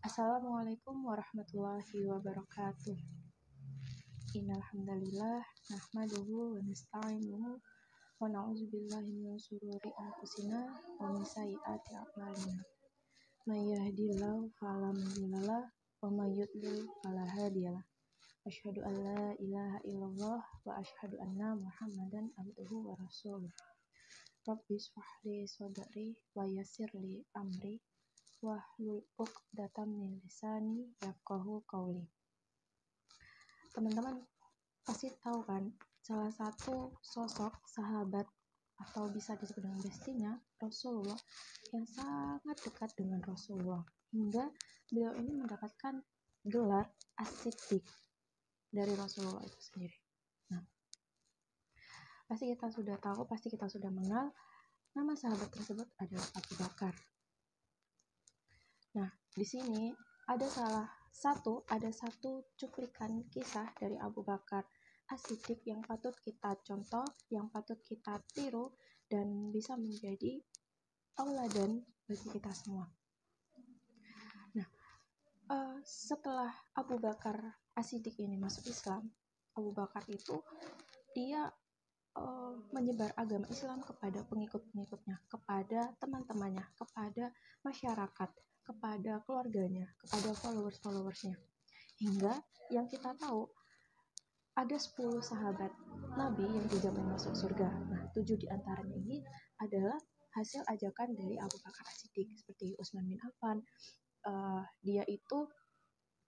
Assalamualaikum warahmatullahi wabarakatuh. Innal hamdalillah nahmaduhu wa nasta'inuhu wa na'udzubillahi min shururi anfusina wa min sayyiati a'malina. May yahdihillahu fala mudhillalah wa may yudlil fala hadiyalah. Asyhadu an la ilaha illallah wa asyhadu anna Muhammadan abduhu wa rasuluh. Rabbi shrah li sadri wa yassir li amri wahlul 'uqdatam min lisani yafqahu qawli. Teman-teman pasti tahu kan, salah satu sosok sahabat atau bisa disebut dengan bestinya Rasulullah yang sangat dekat dengan Rasulullah, hingga beliau ini mendapatkan gelar As-Siddiq dari Rasulullah itu sendiri. Nah, pasti kita sudah tahu, pasti kita sudah mengenal nama sahabat tersebut adalah Abu Bakar. Nah, di sini ada satu cuplikan kisah dari Abu Bakar As-Siddiq yang patut kita contoh, yang patut kita tiru, dan bisa menjadi tauladan bagi kita semua. Nah, setelah Abu Bakar As-Siddiq ini masuk Islam, Abu Bakar itu dia menyebar agama Islam kepada pengikut-pengikutnya, kepada teman-temannya, kepada masyarakat, kepada keluarganya, kepada followers-followersnya. Hingga yang kita tahu ada 10 sahabat Nabi yang dijamin masuk surga. Nah, 7 diantaranya ini adalah hasil ajakan dari Abu Bakar As-Siddiq, seperti Utsman bin Affan. Dia itu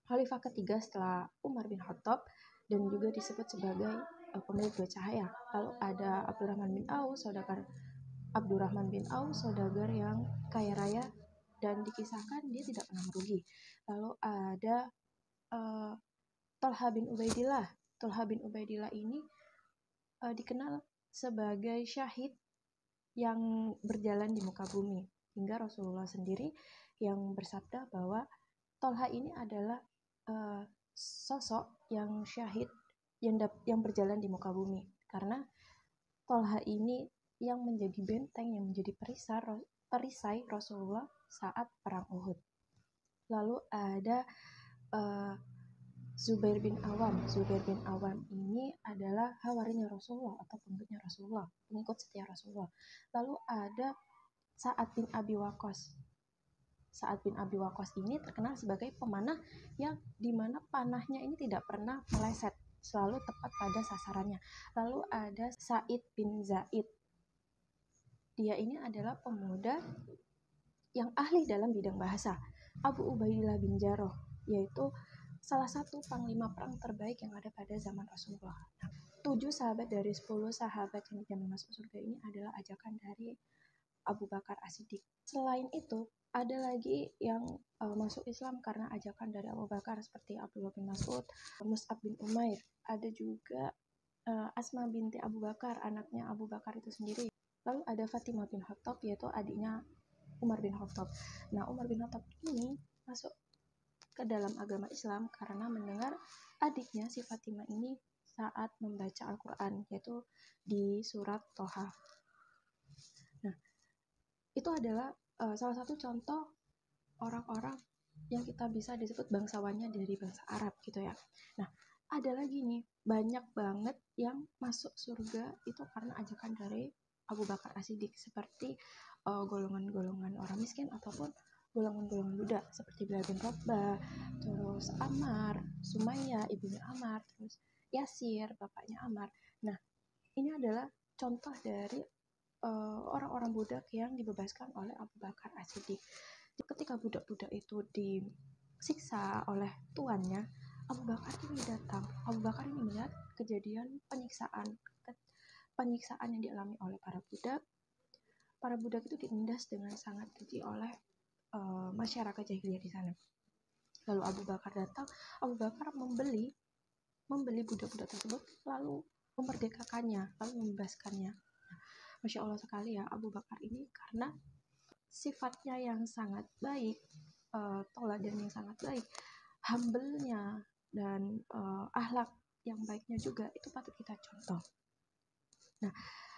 khalifah ketiga setelah Umar bin Khattab dan juga disebut sebagai pemilik dua cahaya. Lalu ada Abdurrahman bin Auf, saudagar yang kaya raya dan dikisahkan dia tidak pernah merugi. Lalu ada Thalha bin Ubaidillah ini dikenal sebagai syahid yang berjalan di muka bumi, hingga Rasulullah sendiri yang bersabda bahwa Thalha ini adalah sosok yang syahid yang berjalan di muka bumi, karena Thalha ini yang menjadi benteng, yang menjadi perisai Rasulullah saat perang Uhud. Lalu ada Zubair bin Awam ini adalah hawarinya Rasulullah atau pengikutnya Rasulullah, pengikut setia Rasulullah. Lalu ada Sa'ad bin Abi Waqqas ini terkenal sebagai pemanah yang dimana panahnya ini tidak pernah meleset, selalu tepat pada sasarannya. Lalu ada Sa'id bin Zaid. Dia ini adalah pemuda yang ahli dalam bidang bahasa. Abu Ubaidah bin Jarrah, yaitu salah satu panglima perang terbaik yang ada pada zaman Rasulullah. 7 sahabat dari 10 sahabat yang dijamin masuk surga ini adalah ajakan dari Abu Bakar As-Siddiq. Selain itu, ada lagi yang masuk Islam karena ajakan dari Abu Bakar, seperti Abdullah bin Mas'ud, Mus'ab bin Umair. Ada juga Asma binti Abu Bakar, anaknya Abu Bakar itu sendiri. Lalu ada Fatimah bin Khattab, yaitu adiknya Umar bin Khattab. Nah, Umar bin Khattab ini masuk ke dalam agama Islam karena mendengar adiknya si Fatimah ini saat membaca Al-Quran, yaitu di surat Toha. Nah, itu adalah salah satu contoh orang-orang yang kita bisa disebut bangsawannya dari bangsa Arab gitu ya. Nah, ada lagi nih, banyak banget yang masuk surga itu karena ajakan dari Abu Bakar As-Siddiq, seperti golongan-golongan orang miskin ataupun golongan-golongan budak seperti Bilal bin Rabah, terus Ammar, Sumayyah ibunya Ammar, terus Yasir bapaknya Ammar. Nah, ini adalah contoh dari orang-orang budak yang dibebaskan oleh Abu Bakar As-Siddiq. Ketika budak-budak itu disiksa oleh tuannya, Abu Bakar ini datang. Abu Bakar ini melihat kejadian penyiksaan yang dialami oleh para budak. Para budak itu ditindas dengan sangat keji oleh masyarakat jahiliyah di sana. Lalu Abu Bakar datang. Abu Bakar membeli budak-budak tersebut, lalu memerdekakannya, lalu membebaskannya. Masya Allah sekali ya, Abu Bakar ini karena sifatnya yang sangat baik, tauladan yang sangat baik, humble-nya dan akhlak yang baiknya juga itu patut kita contoh. Nah,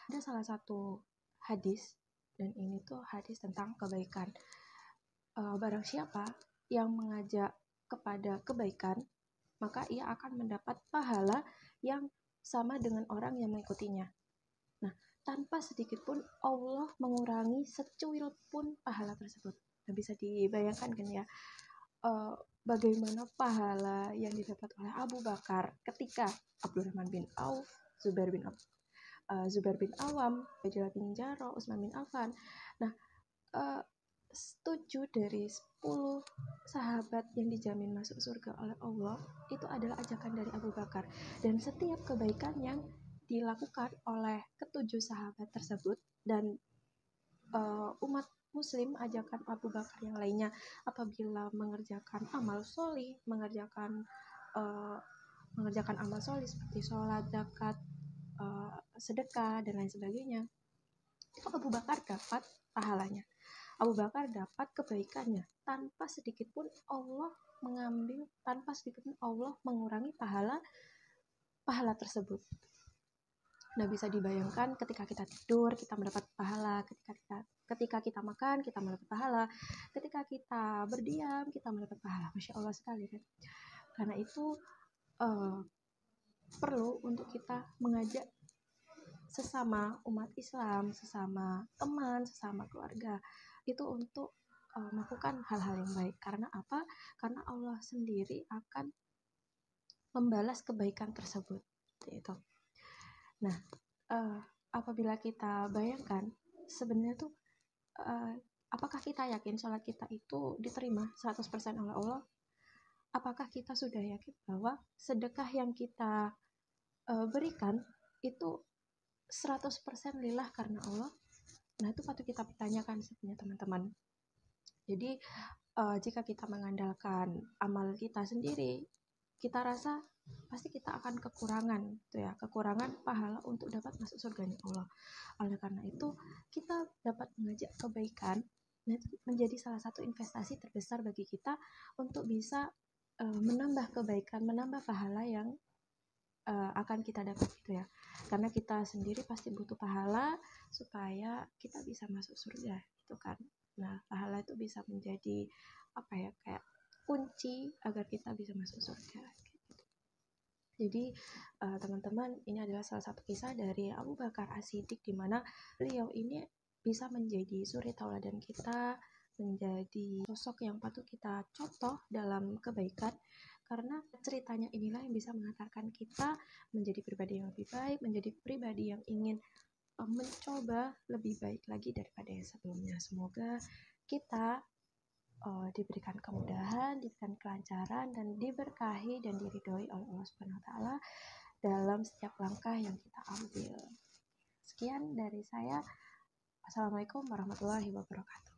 ada salah satu hadis, dan ini tuh hadis tentang kebaikan. Barang siapa yang mengajak kepada kebaikan, maka ia akan mendapat pahala yang sama dengan orang yang mengikutinya. Nah, tanpa sedikit pun Allah mengurangi secuil pun pahala tersebut. Nah, bisa dibayangkan kan ya, bagaimana pahala yang didapat oleh Abu Bakar ketika Abdurrahman bin Auf, Zubair bin Awam, Abdullah bin Jarrah, Utsman bin Affan. Nah, 7 dari 10 sahabat yang dijamin masuk surga oleh Allah itu adalah ajakan dari Abu Bakar, dan setiap kebaikan yang dilakukan oleh ketujuh sahabat tersebut dan umat Muslim, ajakan Abu Bakar yang lainnya apabila mengerjakan amal solih, mengerjakan amal solih seperti sholat, zakat, sedekah dan lain sebagainya, itu Abu Bakar dapat pahalanya. Abu Bakar dapat kebaikannya tanpa sedikit pun Allah mengurangi pahala tersebut. Nah, bisa dibayangkan ketika kita tidur kita mendapat pahala, ketika kita makan kita mendapat pahala, ketika kita berdiam kita mendapat pahala. Masya Allah sekali kan. Karena itu perlu untuk kita mengajak sesama umat Islam, sesama teman, sesama keluarga itu untuk melakukan hal-hal yang baik. Karena apa? Karena Allah sendiri akan membalas kebaikan tersebut. Itu. Nah, apabila kita bayangkan sebenarnya tuh apakah kita yakin sholat kita itu diterima 100% oleh Allah? Apakah kita sudah yakin bahwa sedekah yang kita berikan itu 100% lillah karena Allah? Nah, itu patut kita pertanyakan sebenarnya teman-teman. Jadi jika kita mengandalkan amal kita sendiri, kita rasa pasti kita akan kekurangan pahala untuk dapat masuk surganya Allah. Oleh karena itu, kita dapat mengajak kebaikan, dan itu menjadi salah satu investasi terbesar bagi kita untuk bisa menambah kebaikan, menambah pahala yang akan kita dapat gitu ya. Karena kita sendiri pasti butuh pahala supaya kita bisa masuk surga gitu kan. Nah, pahala itu bisa menjadi kayak kunci agar kita bisa masuk surga gitu. Jadi teman-teman, ini adalah salah satu kisah dari Abu Bakar As-Siddiq di mana beliau ini bisa menjadi suri tauladan kita, menjadi sosok yang patut kita contoh dalam kebaikan, karena ceritanya inilah yang bisa mengantarkan kita menjadi pribadi yang lebih baik, menjadi pribadi yang ingin mencoba lebih baik lagi daripada yang sebelumnya. Semoga kita diberikan kemudahan, diberikan kelancaran, dan diberkahi dan diridhoi oleh Allah Subhanahu wa taala dalam setiap langkah yang kita ambil. Sekian dari saya. Assalamualaikum warahmatullahi wabarakatuh.